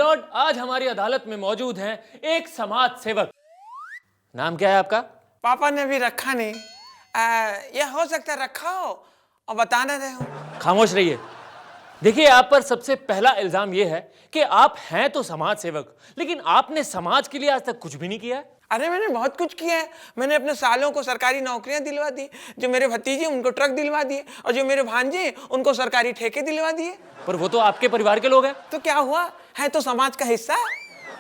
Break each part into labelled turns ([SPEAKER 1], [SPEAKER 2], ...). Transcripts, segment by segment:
[SPEAKER 1] Milord, आज हमारी अदालत में मौजूद हैं एक समाज सेवक। नाम क्या है आपका?
[SPEAKER 2] पापा ने अभी रखा नहीं। यह हो सकता है रखा हो और बता न रहे हो।
[SPEAKER 1] खामोश रहिए। देखिए, आप पर सबसे पहला इल्जाम यह है कि आप हैं तो समाज सेवक, लेकिन आपने समाज के लिए आज तक कुछ भी नहीं किया है।
[SPEAKER 2] अरे मैंने बहुत कुछ किया है। मैंने अपने सालों को सरकारी नौकरियां दिलवा दी, जो मेरे भतीजे उनको ट्रक दिलवा दिए, और जो मेरे भांजे उनको सरकारी ठेके दिलवा दिए।
[SPEAKER 1] पर वो तो आपके परिवार के लोग हैं।
[SPEAKER 2] तो क्या हुआ, है तो समाज का हिस्सा।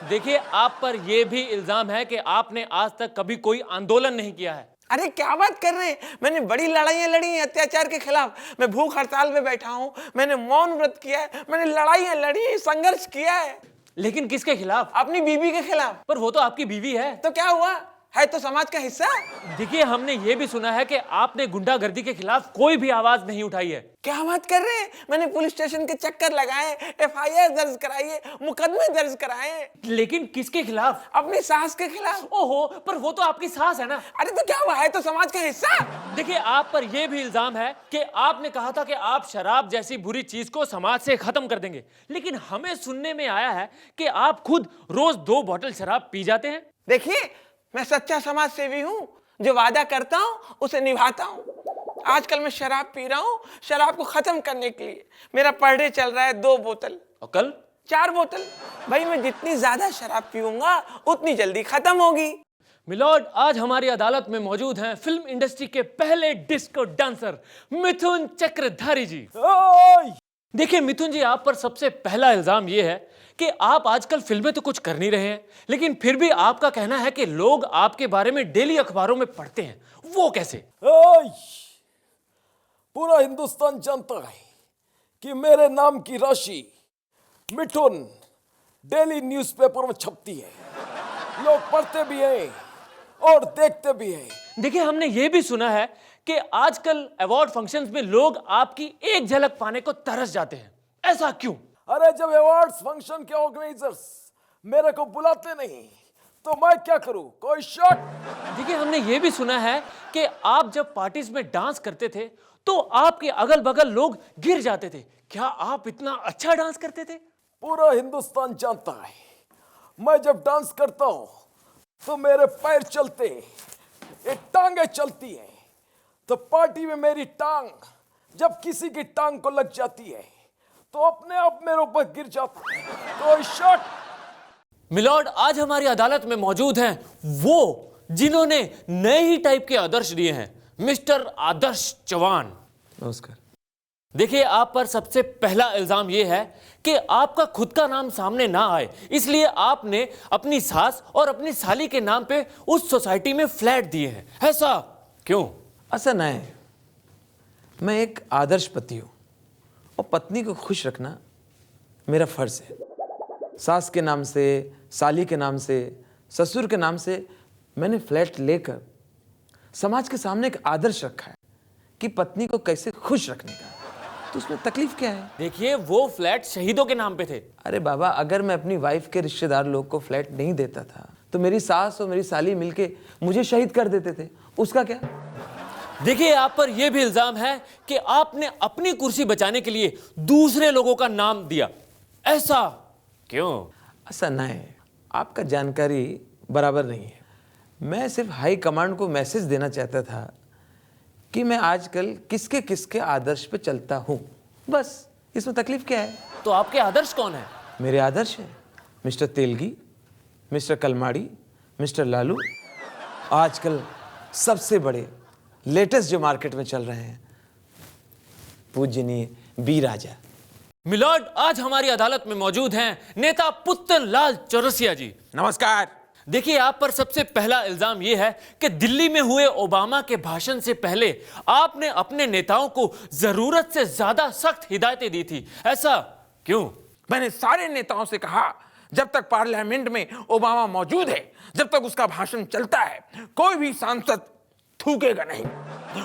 [SPEAKER 1] देखिए, आप पर यह भी इल्जाम है कि आपने आज तक कभी कोई आंदोलन नहीं किया है।
[SPEAKER 2] अरे क्या बात कर रहे हैं, मैंने बड़ी लड़ाइयां लड़ी हैं अत्याचार के खिलाफ। मैं भूख हड़ताल में बैठा हूँ, मैंने मौन व्रत किया है, मैंने लड़ाइयां लड़ी है, संघर्ष किया है।
[SPEAKER 1] लेकिन किसके खिलाफ?
[SPEAKER 2] अपनी बीवी के खिलाफ।
[SPEAKER 1] पर वो तो आपकी बीवी है।
[SPEAKER 2] तो क्या हुआ, है तो समाज का हिस्सा।
[SPEAKER 1] देखिए, हमने ये भी सुना है कि आपने गुंडागर्दी के खिलाफ कोई भी आवाज नहीं उठाई है।
[SPEAKER 2] क्या बात कर रहे हैं, मैंने पुलिस स्टेशन के चक्कर लगाए, एफआईआर दर्ज कराई, मुकदमे दर्ज कराए।
[SPEAKER 1] लेकिन किसके खिलाफ?
[SPEAKER 2] अपनी सास के खिलाफ।
[SPEAKER 1] ओहो, पर वो तो आपकी सास है ना।
[SPEAKER 2] अरे तो क्या हुआ, है तो समाज का हिस्सा।
[SPEAKER 1] देखिए, आप पर यह भी इल्जाम है कि आपने कहा था कि आप शराब जैसी बुरी चीज को समाज से खत्म कर देंगे, लेकिन हमें सुनने में आया है कि आप खुद रोज 2 बोतल शराब पी जाते हैं।
[SPEAKER 2] देखिए, मैं सच्चा समाज सेवी हूँ, जो वादा करता हूँ उसे निभाता हूँ। आजकल मैं शराब पी रहा हूँ, शराब को खत्म करने के लिए। मेरा पर डे चल रहा है 2 बोतल,
[SPEAKER 1] और कल
[SPEAKER 2] 4 बोतल। भाई मैं जितनी ज्यादा शराब पीऊंगा उतनी जल्दी खत्म होगी।
[SPEAKER 1] मिलॉर्ड, आज हमारी अदालत में मौजूद हैं फिल्म इंडस्ट्री के पहले डिस्को डांसर मिथुन चक्रधारी जी। देखिए मिथुन जी, आप पर सबसे पहला इल्जाम यह है कि आप आजकल फिल्में तो कुछ कर नहीं रहे हैं, लेकिन फिर भी आपका कहना है कि लोग आपके बारे में डेली अखबारों में पढ़ते हैं। वो कैसे?
[SPEAKER 3] पूरा हिंदुस्तान जानता है कि मेरे नाम की राशि मिथुन डेली न्यूज़पेपर में छपती है। लोग पढ़ते भी हैं और देखते भी हैं।
[SPEAKER 1] देखिए, हमने ये भी सुना है कि आजकल अवार्ड फंक्शंस में लोग आपकी एक झलक पाने को तरस जाते हैं। ऐसा क्यों?
[SPEAKER 3] अरे जब अवार्ड्स फंक्शन के ऑर्गेनाइजर्स मेरे को बुलाते नहीं तो मैं क्या करूं? कोई शॉट।
[SPEAKER 1] देखिए, हमने ये भी सुना है कि आप जब पार्टीज में डांस करते थे तो आपके अगल बगल लोग गिर जाते थे। क्या आप इतना अच्छा डांस करते थे?
[SPEAKER 3] पूरा हिंदुस्तान जानता है, मैं जब डांस करता हूं तो मेरे पैर चलते हैं, ये टांगे चलती हैं। तो पार्टी में मेरी टांग जब किसी की टांग को लग जाती है तो अपने आप मेरे ऊपर गिर जाता है। कोई शॉट।
[SPEAKER 1] मिलॉर्ड, आज हमारी अदालत में मौजूद हैं वो जिन्होंने नए ही टाइप के आदर्श दिए हैं, मिस्टर आदर्श चौहान।
[SPEAKER 4] नमस्कार।
[SPEAKER 1] देखिए, आप पर सबसे पहला इल्जाम यह है कि आपका खुद का नाम सामने ना आए, इसलिए आपने अपनी सास और अपनी साली के नाम पे उस सोसाइटी में फ्लैट दिए हैं। ऐसा क्यों?
[SPEAKER 4] ऐसा नहीं है, मैं एक आदर्श पति हूँ और पत्नी को खुश रखना मेरा फर्ज है। सास के नाम से, साली के नाम से, ससुर के नाम से मैंने फ्लैट लेकर समाज के सामने एक आदर्श रखा है कि पत्नी को कैसे खुश रखने का। तो उसमें तकलीफ क्या है?
[SPEAKER 1] देखिए, वो फ्लैट शहीदों के नाम पे थे।
[SPEAKER 4] अरे बाबा, अगर मैं अपनी वाइफ के रिश्तेदार लोग को फ्लैट नहीं देता था तो मेरी सास और मेरी साली मिलके मुझे शहीद कर देते थे, उसका क्या?
[SPEAKER 1] देखिए, आप पर यह भी इल्जाम है कि आपने अपनी कुर्सी बचाने के लिए दूसरे लोगों का नाम दिया। ऐसा क्यों?
[SPEAKER 4] ऐसा नहीं है, आपका जानकारी बराबर नहीं है। मैं सिर्फ हाई कमांड को मैसेज देना चाहता था कि मैं आजकल किसके किसके आदर्श पे चलता हूँ, बस। इसमें तकलीफ क्या है?
[SPEAKER 1] तो आपके आदर्श कौन है?
[SPEAKER 4] मेरे आदर्श है mister Telgi, mister Kalmadi, mister Lalu, आजकल सबसे बड़े लेटेस्ट जो मार्केट में चल रहे हैं, पूजनीय बी राजा।
[SPEAKER 1] मिलॉर्ड, आज हमारी अदालत में मौजूद हैं नेता पुत्तन लाल चौरसिया जी।
[SPEAKER 2] नमस्कार।
[SPEAKER 1] देखिए, आप पर सबसे पहला इल्जाम यह है कि दिल्ली में हुए ओबामा के भाषण से पहले आपने अपने नेताओं को जरूरत से ज्यादा सख्त हिदायतें दी थी। ऐसा क्यों?
[SPEAKER 2] मैंने सारे नेताओं से कहा, जब तक पार्लियामेंट में ओबामा मौजूद है, जब तक उसका भाषण चलता है, कोई भी सांसद थूकेगा नहीं,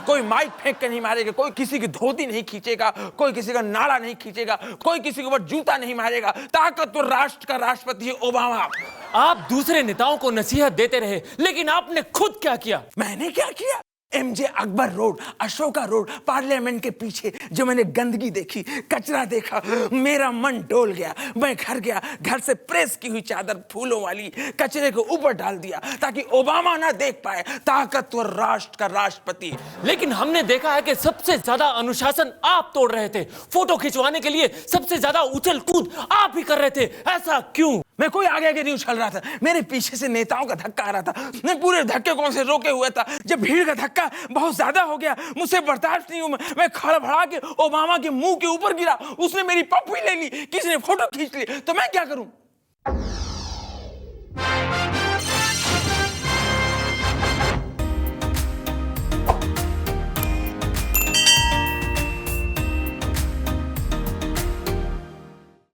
[SPEAKER 2] कोई माइक फेंक के नहीं मारेगा, कोई किसी की धोती नहीं खींचेगा, कोई किसी का नाड़ा नहीं खींचेगा, कोई किसी के ऊपर जूता नहीं मारेगा। ताकतवर राष्ट्र का राष्ट्रपति है ओबामा।
[SPEAKER 1] आप दूसरे नेताओं को नसीहत देते रहे, लेकिन आपने खुद क्या किया?
[SPEAKER 2] मैंने क्या किया? MJ Akbar road, Ashoka road, parliament के पीछे जो मैंने गंदगी देखी, कचरा देखा, मेरा मन डोल गया। मैं घर गया, घर से प्रेस की हुई चादर फूलों वाली कचरे को ऊपर डाल दिया ताकि ओबामा ना देख पाए ताकतवर राष्ट्र का राष्ट्रपति।
[SPEAKER 1] लेकिन हमने देखा है कि सबसे ज्यादा अनुशासन आप तोड़ रहे थे। फोटो खिंचवाने के लिए सबसे ज्यादा उछल कूद आप ही कर रहे थे, ऐसा क्यों?
[SPEAKER 2] मैं कोई आगे आगे नहीं उछल रहा था, मेरे पीछे से नेताओं का धक्का आ रहा था। मैं पूरे धक्के कौन से रोके हुए था। जब भीड़ का धक्का बहुत ज्यादा हो गया, मुझसे बर्दाश्त नहीं हुआ, मैं खड़बड़ा के ओबामा के मुंह के ऊपर गिरा। उसने मेरी पप्पी ले ली, किसी ने फोटो खींच ली, तो मैं क्या करूं?